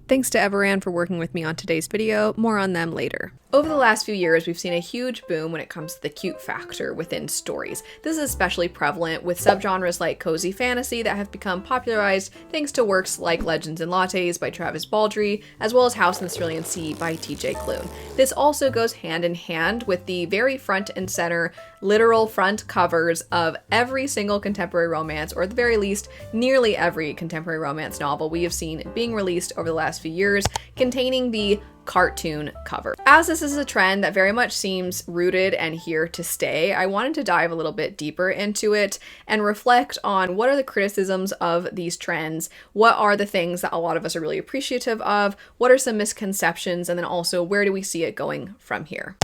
Thanks to Everann for working with me on today's video. More on them later. Over the last few years, we've seen a huge boom when it comes to the cute factor within stories. This is especially prevalent with subgenres like cozy fantasy that have become popularized thanks to works like Legends and Lattes by Travis Baldree, as well as House in the Cerulean Sea by TJ Klune. This also goes hand in hand with the very front and center literal front covers of every single contemporary romance, or at the very least, nearly every contemporary romance novel we have seen being released over the last few years, containing the cartoon cover. As this is a trend that very much seems rooted and here to stay, I wanted to dive a little bit deeper into it and reflect on what are the criticisms of these trends, what are the things that a lot of us are really appreciative of, what are some misconceptions, and then also where do we see it going from here.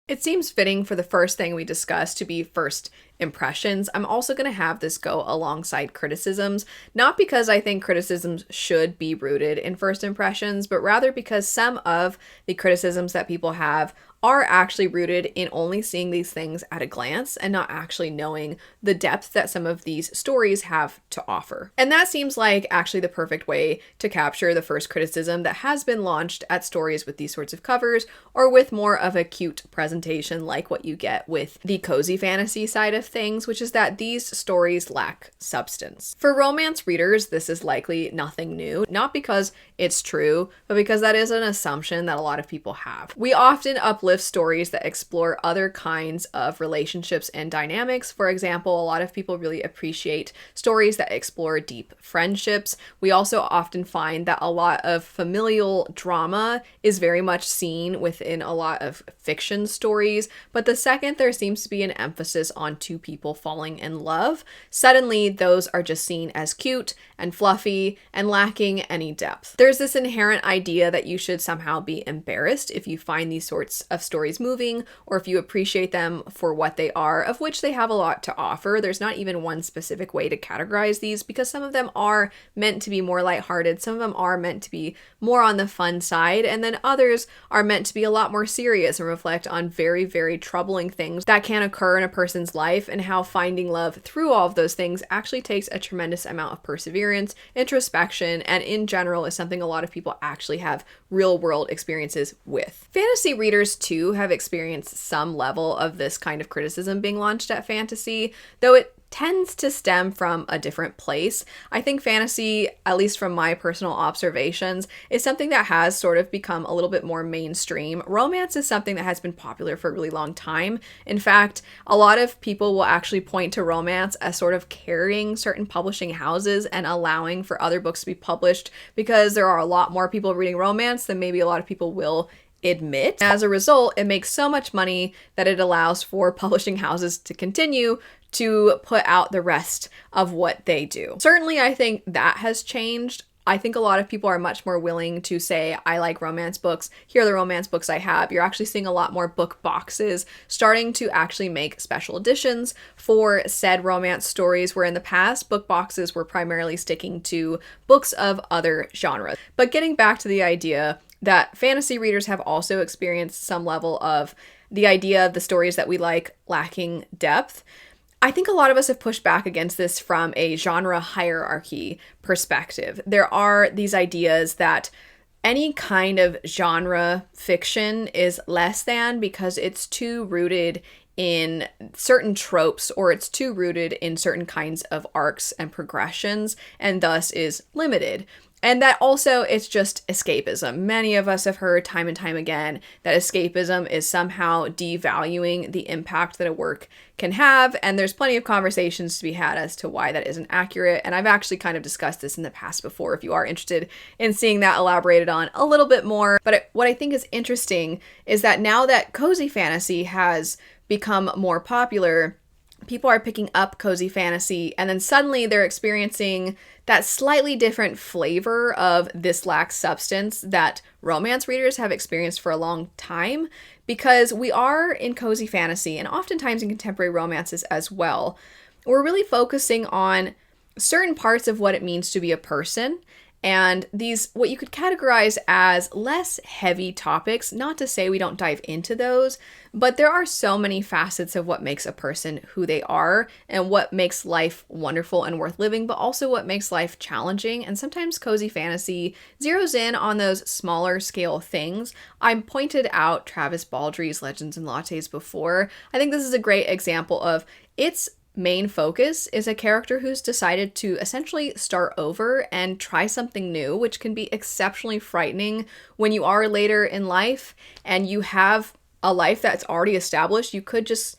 It seems fitting for the first thing we discuss to be first impressions. I'm also going to have this go alongside criticisms, not because I think criticisms should be rooted in first impressions, but rather because some of the criticisms that people have are actually rooted in only seeing these things at a glance and not actually knowing the depth that some of these stories have to offer. And that seems like actually the perfect way to capture the first criticism that has been launched at stories with these sorts of covers, or with more of a cute presentation like what you get with the cozy fantasy side of things, which is that these stories lack substance. For romance readers, this is likely nothing new, not because it's true, but because that is an assumption that a lot of people have. We often uplift stories that explore other kinds of relationships and dynamics. For example, a lot of people really appreciate stories that explore deep friendships. We also often find that a lot of familial drama is very much seen within a lot of fiction stories, but the second there seems to be an emphasis on two people falling in love, suddenly those are just seen as cute and fluffy and lacking any depth. There's this inherent idea that you should somehow be embarrassed if you find these sorts of stories moving, or if you appreciate them for what they are, of which they have a lot to offer. There's not even one specific way to categorize these, because some of them are meant to be more lighthearted, some of them are meant to be more on the fun side, and then others are meant to be a lot more serious and reflect on very, very troubling things that can occur in a person's life, and how finding love through all of those things actually takes a tremendous amount of perseverance, introspection, and in general is something a lot of people actually have real world experiences with. Fantasy readers too have experienced some level of this kind of criticism being launched at fantasy, though it tends to stem from a different place. I think fantasy, at least from my personal observations, is something that has sort of become a little bit more mainstream. Romance is something that has been popular for a really long time. In fact, a lot of people will actually point to romance as sort of carrying certain publishing houses and allowing for other books to be published, because there are a lot more people reading romance than maybe a lot of people will admit. As a result, it makes so much money that it allows for publishing houses to continue to put out the rest of what they do. Certainly, I think that has changed. I think a lot of people are much more willing to say, I like romance books, here are the romance books I have. You're actually seeing a lot more book boxes starting to actually make special editions for said romance stories, where in the past, book boxes were primarily sticking to books of other genres. But getting back to the idea that fantasy readers have also experienced some level of the idea of the stories that we like lacking depth, I think a lot of us have pushed back against this from a genre hierarchy perspective. There are these ideas that any kind of genre fiction is less than because it's too rooted in certain tropes, or it's too rooted in certain kinds of arcs and progressions, and thus is limited. And that also, it's just escapism. Many of us have heard time and time again that escapism is somehow devaluing the impact that a work can have, and there's plenty of conversations to be had as to why that isn't accurate, and I've actually kind of discussed this in the past before if you are interested in seeing that elaborated on a little bit more. But what I think is interesting is that now that cozy fantasy has become more popular, people are picking up cozy fantasy, and then suddenly they're experiencing that slightly different flavor of this lacks substance that romance readers have experienced for a long time, because we are in cozy fantasy, and oftentimes in contemporary romances as well, we're really focusing on certain parts of what it means to be a person, And these, what you could categorize as less heavy topics, not to say we don't dive into those, but there are so many facets of what makes a person who they are and what makes life wonderful and worth living, but also what makes life challenging. And sometimes cozy fantasy zeroes in on those smaller scale things. I pointed out Travis Baldry's Legends and Lattes before. I think this is a great example of its main focus is a character who's decided to essentially start over and try something new, which can be exceptionally frightening when you are later in life and you have a life that's already established. You could just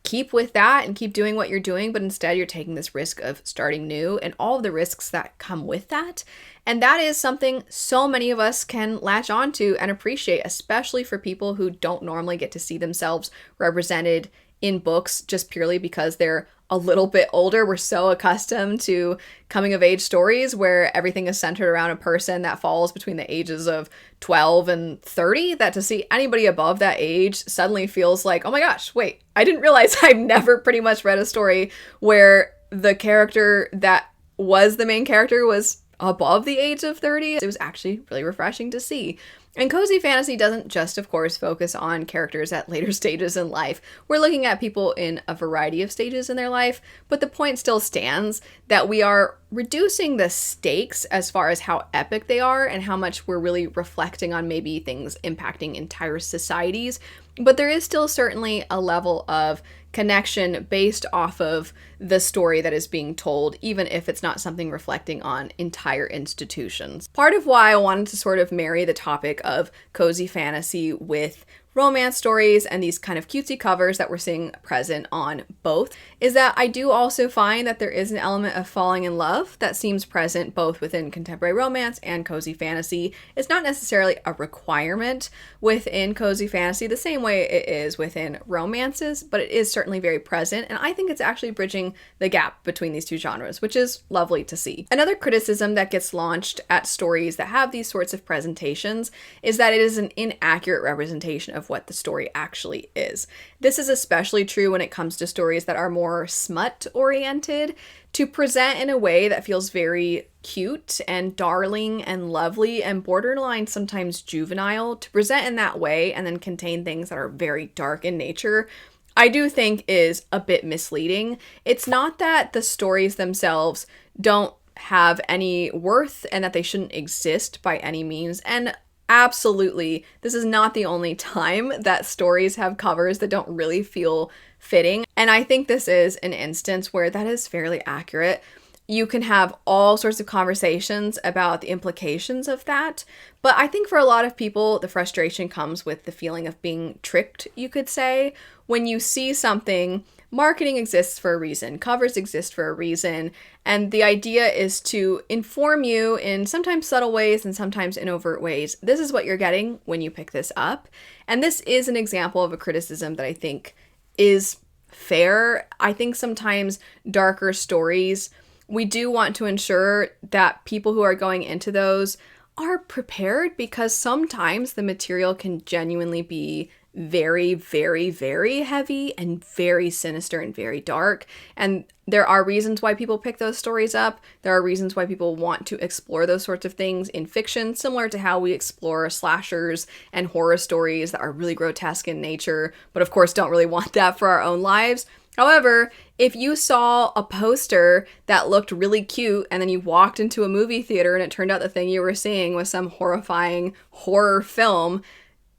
keep with that and keep doing what you're doing, but instead you're taking this risk of starting new and all of the risks that come with that. And that is something so many of us can latch onto and appreciate, especially for people who don't normally get to see themselves represented in books just purely because they're a little bit older. We're so accustomed to coming of age stories where everything is centered around a person that falls between the ages of 12 and 30 that to see anybody above that age suddenly feels like, oh my gosh, wait, I didn't realize I've never pretty much read a story where the character that was the main character was above the age of 30. It was actually really refreshing to see. And cozy fantasy doesn't just, of course, focus on characters at later stages in life. We're looking at people in a variety of stages in their life, but the point still stands that we are reducing the stakes as far as how epic they are and how much we're really reflecting on maybe things impacting entire societies. But there is still certainly a level of connection based off of the story that is being told, even if it's not something reflecting on entire institutions. Part of why I wanted to sort of marry the topic of cozy fantasy with romance stories and these kind of cutesy covers that we're seeing present on both is that I do also find that there is an element of falling in love that seems present both within contemporary romance and cozy fantasy. It's not necessarily a requirement within cozy fantasy the same way it is within romances, but it is certainly very present, and I think it's actually bridging the gap between these two genres, which is lovely to see. Another criticism that gets launched at stories that have these sorts of presentations is that it is an inaccurate representation of what the story actually is. This is especially true when it comes to stories that are more smut-oriented. To present in a way that feels very cute and darling and lovely and borderline sometimes juvenile, to present in that way and then contain things that are very dark in nature, I do think is a bit misleading. It's not that the stories themselves don't have any worth and that they shouldn't exist by any means. And absolutely, this is not the only time that stories have covers that don't really feel fitting. And I think this is an instance where that is fairly accurate. You can have all sorts of conversations about the implications of that. But I think for a lot of people, the frustration comes with the feeling of being tricked, you could say. When you see something, marketing exists for a reason, covers exist for a reason, and the idea is to inform you in sometimes subtle ways and sometimes in overt ways. This is what you're getting when you pick this up. And this is an example of a criticism that I think is fair. I think sometimes darker stories, we do want to ensure that people who are going into those are prepared, because sometimes the material can genuinely be very, very, very heavy and very sinister and very dark. And there are reasons why people pick those stories up. There are reasons why people want to explore those sorts of things in fiction, similar to how we explore slashers and horror stories that are really grotesque in nature, but of course don't really want that for our own lives. However, if you saw a poster that looked really cute and then you walked into a movie theater and it turned out the thing you were seeing was some horrifying horror film,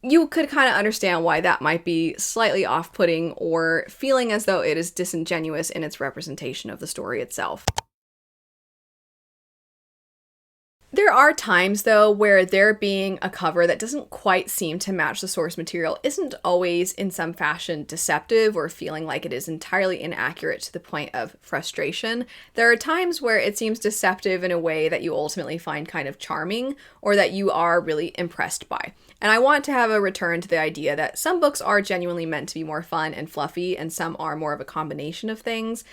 you could kind of understand why that might be slightly off-putting or feeling as though it is disingenuous in its representation of the story itself. There are times, though, where there being a cover that doesn't quite seem to match the source material isn't always in some fashion deceptive or feeling like it is entirely inaccurate to the point of frustration. There are times where it seems deceptive in a way that you ultimately find kind of charming or that you are really impressed by. And I want to have a return to the idea that some books are genuinely meant to be more fun and fluffy and some are more of a combination of things.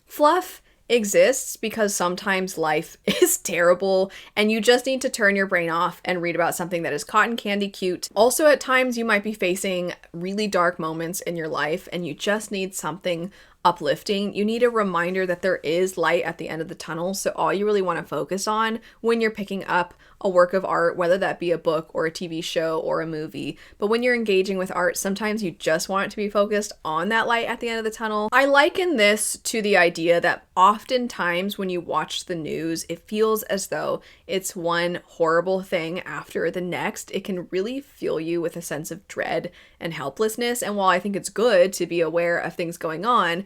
Fluff exists because sometimes life is terrible and you just need to turn your brain off and read about something that is cotton candy cute. Also, at times you might be facing really dark moments in your life and you just need something uplifting. You need a reminder that there is light at the end of the tunnel. So all you really want to focus on when you're picking up a work of art, whether that be a book or a TV show or a movie, but when you're engaging with art, sometimes you just want it to be focused on that light at the end of the tunnel. I liken this to the idea that oftentimes when you watch the news, it feels as though it's one horrible thing after the next. It can really fill you with a sense of dread and helplessness. And while I think it's good to be aware of things going on,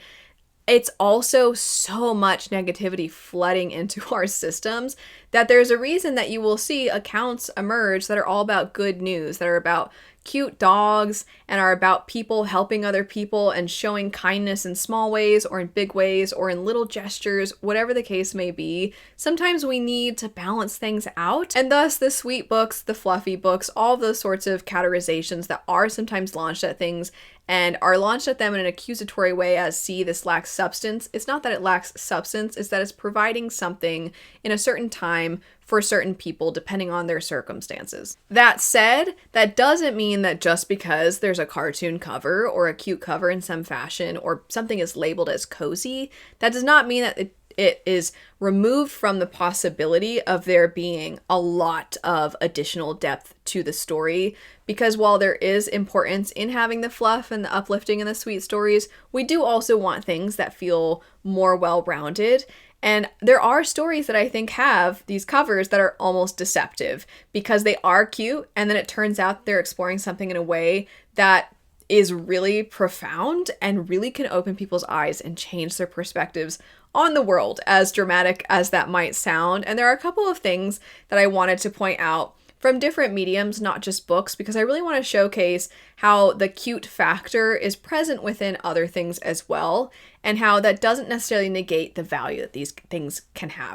it's also so much negativity flooding into our systems that there's a reason that you will see accounts emerge that are all about good news, that are about cute dogs and are about people helping other people and showing kindness in small ways or in big ways or in little gestures, whatever the case may be. Sometimes we need to balance things out. And thus the sweet books, the fluffy books, all of those sorts of categorizations that are sometimes launched at things and are launched at them in an accusatory way as, see, this lacks substance. It's not that it lacks substance, it's that it's providing something in a certain time for certain people depending on their circumstances. That said, that doesn't mean that just because there's a cartoon cover or a cute cover in some fashion or something is labeled as cozy, that does not mean that it is removed from the possibility of there being a lot of additional depth to the story. Because while there is importance in having the fluff and the uplifting and the sweet stories, we do also want things that feel more well-rounded. And there are stories that I think have these covers that are almost deceptive because they are cute and then it turns out they're exploring something in a way that is really profound and really can open people's eyes and change their perspectives on the world, as dramatic as that might sound. And there are a couple of things that I wanted to point out from different mediums, not just books, because I really want to showcase how the cute factor is present within other things as well, and how that doesn't necessarily negate the value that these things can have.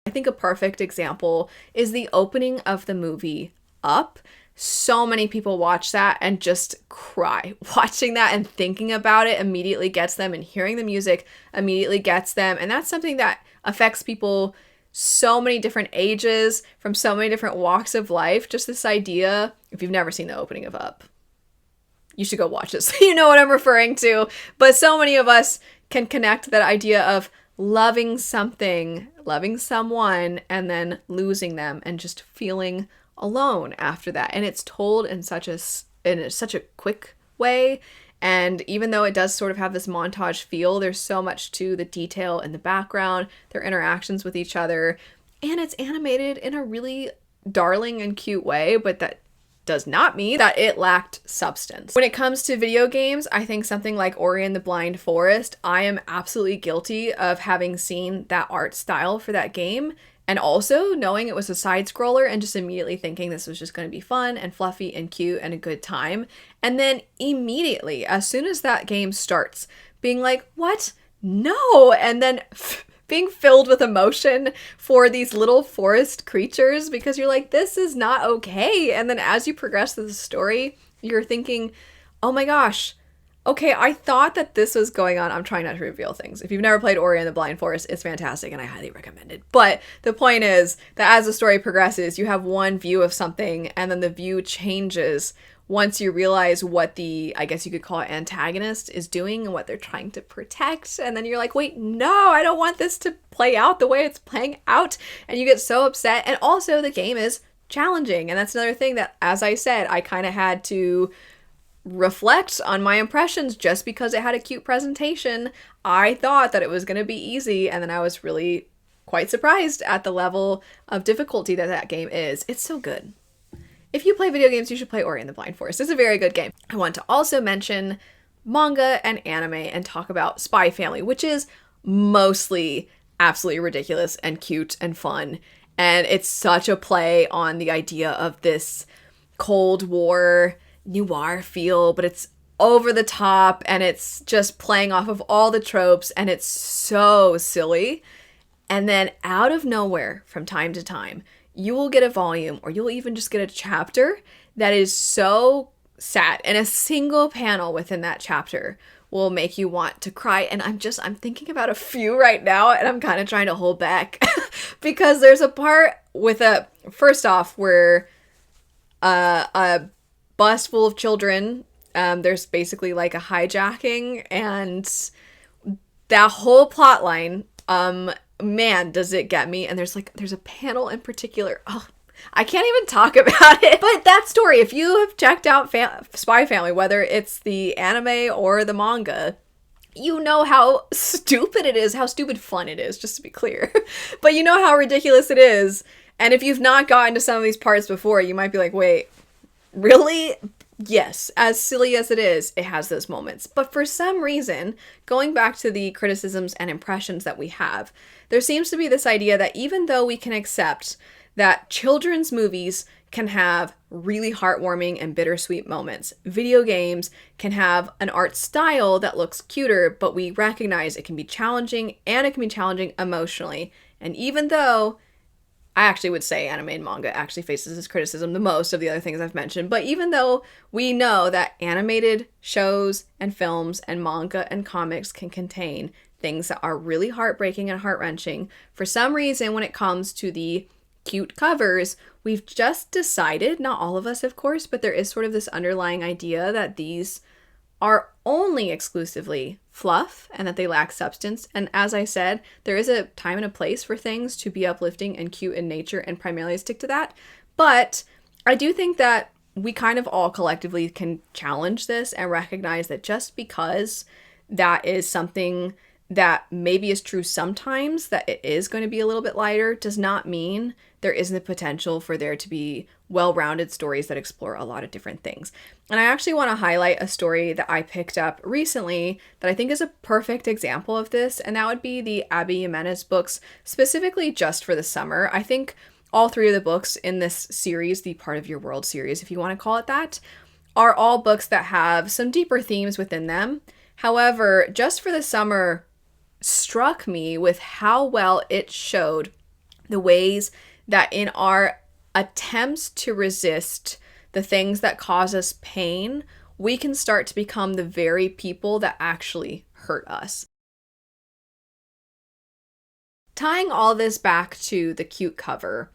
I think a perfect example is the opening of the movie Up. So many people watch that and just cry. Watching that and thinking about it immediately gets them, and hearing the music immediately gets them. And that's something that affects people so many different ages, from so many different walks of life. Just this idea, if you've never seen the opening of Up, you should go watch it so you know what I'm referring to. But so many of us can connect that idea of loving something, loving someone, and then losing them and just feeling alone after that. And it's told in such a quick way. And even though it does sort of have this montage feel, there's so much to the detail in the background, their interactions with each other, and it's animated in a really darling and cute way, but that does not mean that it lacked substance. When it comes to video games, I think something like Ori and the Blind Forest, I am absolutely guilty of having seen that art style for that game, and also knowing it was a side scroller and just immediately thinking this was just going to be fun and fluffy and cute and a good time. And then immediately, as soon as that game starts, being like, what? No! And then being filled with emotion for these little forest creatures because you're like, this is not okay. And then as you progress through the story, you're thinking, oh my gosh, okay, I thought that this was going on. I'm trying not to reveal things. If you've never played Ori and the Blind Forest, it's fantastic and I highly recommend it. But the point is that as the story progresses, you have one view of something and then the view changes once you realize what the, I guess you could call it, antagonist is doing and what they're trying to protect. And then you're like, wait, no, I don't want this to play out the way it's playing out. And you get so upset. And also the game is challenging. And that's another thing that, as I said, I kind of had to reflect on my impressions. Just because it had a cute presentation, I thought that it was going to be easy, and then I was really quite surprised at the level of difficulty that that game is. It's so good. If you play video games, you should play Ori and the Blind Forest. It's a very good game. I want to also mention manga and anime and talk about Spy Family, which is mostly absolutely ridiculous and cute and fun, and it's such a play on the idea of this Cold War noir feel, but it's over the top and it's just playing off of all the tropes and it's so silly. And then out of nowhere, from time to time, you will get a volume or you'll even just get a chapter that is so sad, and a single panel within that chapter will make you want to cry. And I'm thinking about a few right now and I'm kind of trying to hold back because there's a part with first off where a bus full of children There's basically like a hijacking, and that whole plot line, man, does it get me. And there's a panel in particular. Oh, I can't even talk about it. But that story, if you have checked out Spy Family, whether it's the anime or the manga, you know how stupid it is, how stupid fun it is, just to be clear. But you know how ridiculous it is. And if you've not gotten to some of these parts before, you might be like, wait, really? Yes, as silly as it is, it has those moments. But for some reason, going back to the criticisms and impressions that we have, there seems to be this idea that even though we can accept that children's movies can have really heartwarming and bittersweet moments, video games can have an art style that looks cuter, but we recognize it can be challenging, and it can be challenging emotionally. And even though I actually would say anime and manga actually faces this criticism the most of the other things I've mentioned. But even though we know that animated shows and films and manga and comics can contain things that are really heartbreaking and heart-wrenching, for some reason when it comes to the cute covers, we've just decided, not all of us of course, but there is sort of this underlying idea that these are only exclusively fluff and that they lack substance. And as I said, there is a time and a place for things to be uplifting and cute in nature, and primarily stick to that. But I do think that we kind of all collectively can challenge this and recognize that just because that is something that maybe is true sometimes, that it is going to be a little bit lighter, does not mean there isn't the potential for there to be well-rounded stories that explore a lot of different things. And I actually want to highlight a story that I picked up recently that I think is a perfect example of this, and that would be the Abby Jimenez books, specifically Just for the Summer. I think all three of the books in this series, the Part of Your World series, if you want to call it that, are all books that have some deeper themes within them. However, Just for the Summer struck me with how well it showed the ways that in our attempts to resist the things that cause us pain, we can start to become the very people that actually hurt us. Tying all this back to the cute cover,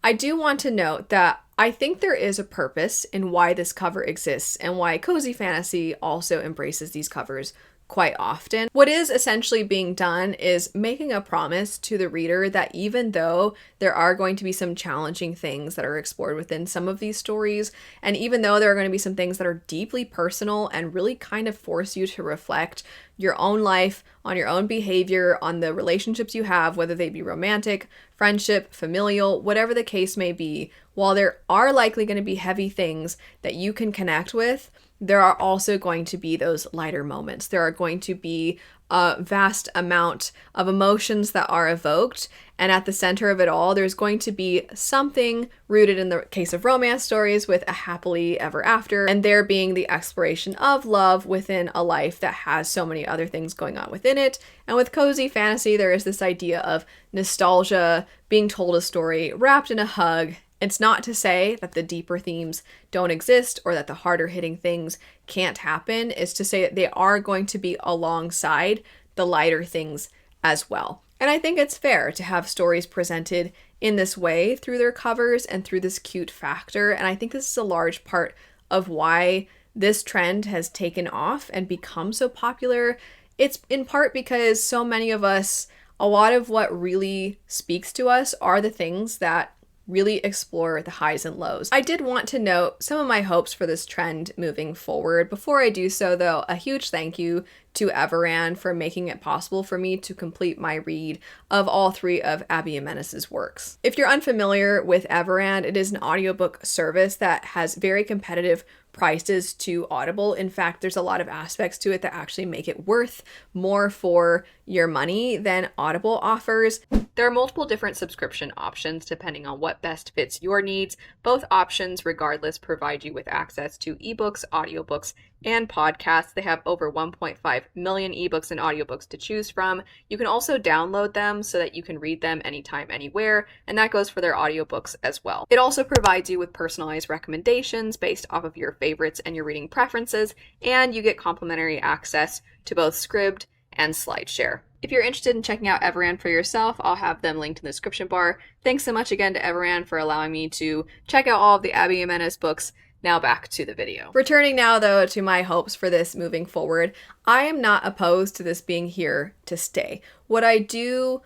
I do want to note that I think there is a purpose in why this cover exists and why Cozy Fantasy also embraces these covers quite often. What is essentially being done is making a promise to the reader that even though there are going to be some challenging things that are explored within some of these stories, and even though there are going to be some things that are deeply personal and really kind of force you to reflect your own life, on your own behavior, on the relationships you have, whether they be romantic, friendship, familial, whatever the case may be, while there are likely going to be heavy things that you can connect with, there are also going to be those lighter moments. There are going to be a vast amount of emotions that are evoked, and at the center of it all, there's going to be something rooted in the case of romance stories with a happily ever after, and there being the exploration of love within a life that has so many other things going on within it. And with Cozy Fantasy, there is this idea of nostalgia, being told a story wrapped in a hug. It's not to say that the deeper themes don't exist or that the harder hitting things can't happen. It's to say that they are going to be alongside the lighter things as well. And I think it's fair to have stories presented in this way through their covers and through this cute factor. And I think this is a large part of why this trend has taken off and become so popular. It's in part because so many of us, a lot of what really speaks to us are the things that really explore the highs and lows. I did want to note some of my hopes for this trend moving forward. Before I do so, though, a huge thank you to Everand for making it possible for me to complete my read of all three of Abby Jimenez's works. If you're unfamiliar with Everand, it is an audiobook service that has very competitive prices to Audible. In fact, there's a lot of aspects to it that actually make it worth more for your money than Audible offers. There are multiple different subscription options depending on what best fits your needs. Both options, regardless, provide you with access to ebooks, audiobooks, and podcasts. They have over 1.5 million ebooks and audiobooks to choose from. You can also download them so that you can read them anytime, anywhere, and that goes for their audiobooks as well. It also provides you with personalized recommendations based off of your favorites and your reading preferences, and you get complimentary access to both Scribd and SlideShare. If you're interested in checking out Everand for yourself, I'll have them linked in the description bar. Thanks so much again to Everand for allowing me to check out all of the Abby Jimenez books Now back to the video. Returning now, though, to my hopes for this moving forward, I am not opposed to this being here to stay. What I do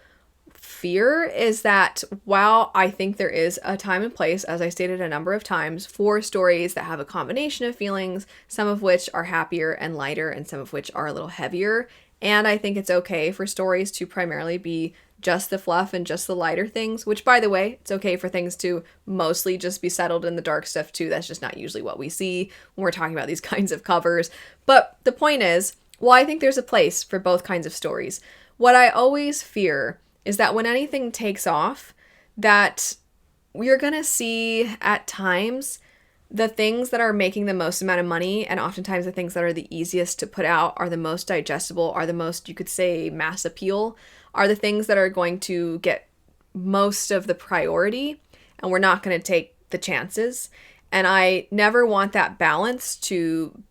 fear is that while I think there is a time and place, as I stated a number of times, for stories that have a combination of feelings, some of which are happier and lighter and some of which are a little heavier, and I think it's okay for stories to primarily be just the fluff and just the lighter things, which, by the way, it's okay for things to mostly just be settled in the dark stuff too. That's just not usually what we see when we're talking about these kinds of covers. But the point is, well, I think there's a place for both kinds of stories. What I always fear is that when anything takes off, that we're gonna see at times the things that are making the most amount of money, and oftentimes the things that are the easiest to put out, are the most digestible, are the most, you could say, mass appeal, are the things that are going to get most of the priority, and we're not going to take the chances. And I never want that balance to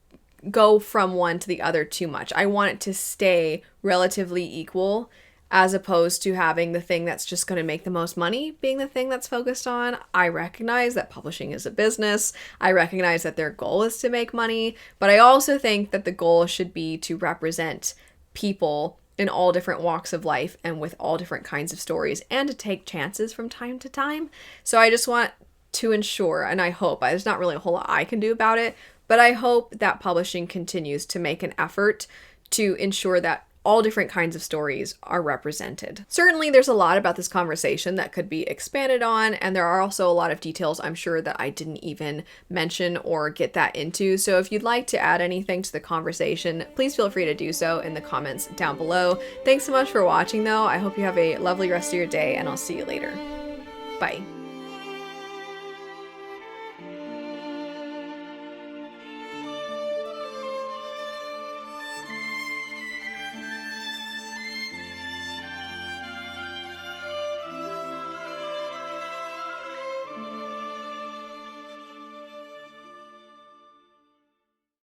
go from one to the other too much. I want it to stay relatively equal, as opposed to having the thing that's just going to make the most money being the thing that's focused on. I recognize that publishing is a business. I recognize that their goal is to make money, but I also think that the goal should be to represent people in all different walks of life and with all different kinds of stories, and to take chances from time to time. So I just want to ensure, and I hope, there's not really a whole lot I can do about it, but I hope that publishing continues to make an effort to ensure that all different kinds of stories are represented. Certainly there's a lot about this conversation that could be expanded on, and there are also a lot of details I'm sure that I didn't even mention or get that into. So if you'd like to add anything to the conversation, please feel free to do so in the comments down below. Thanks so much for watching though. I hope you have a lovely rest of your day, and I'll see you later. Bye.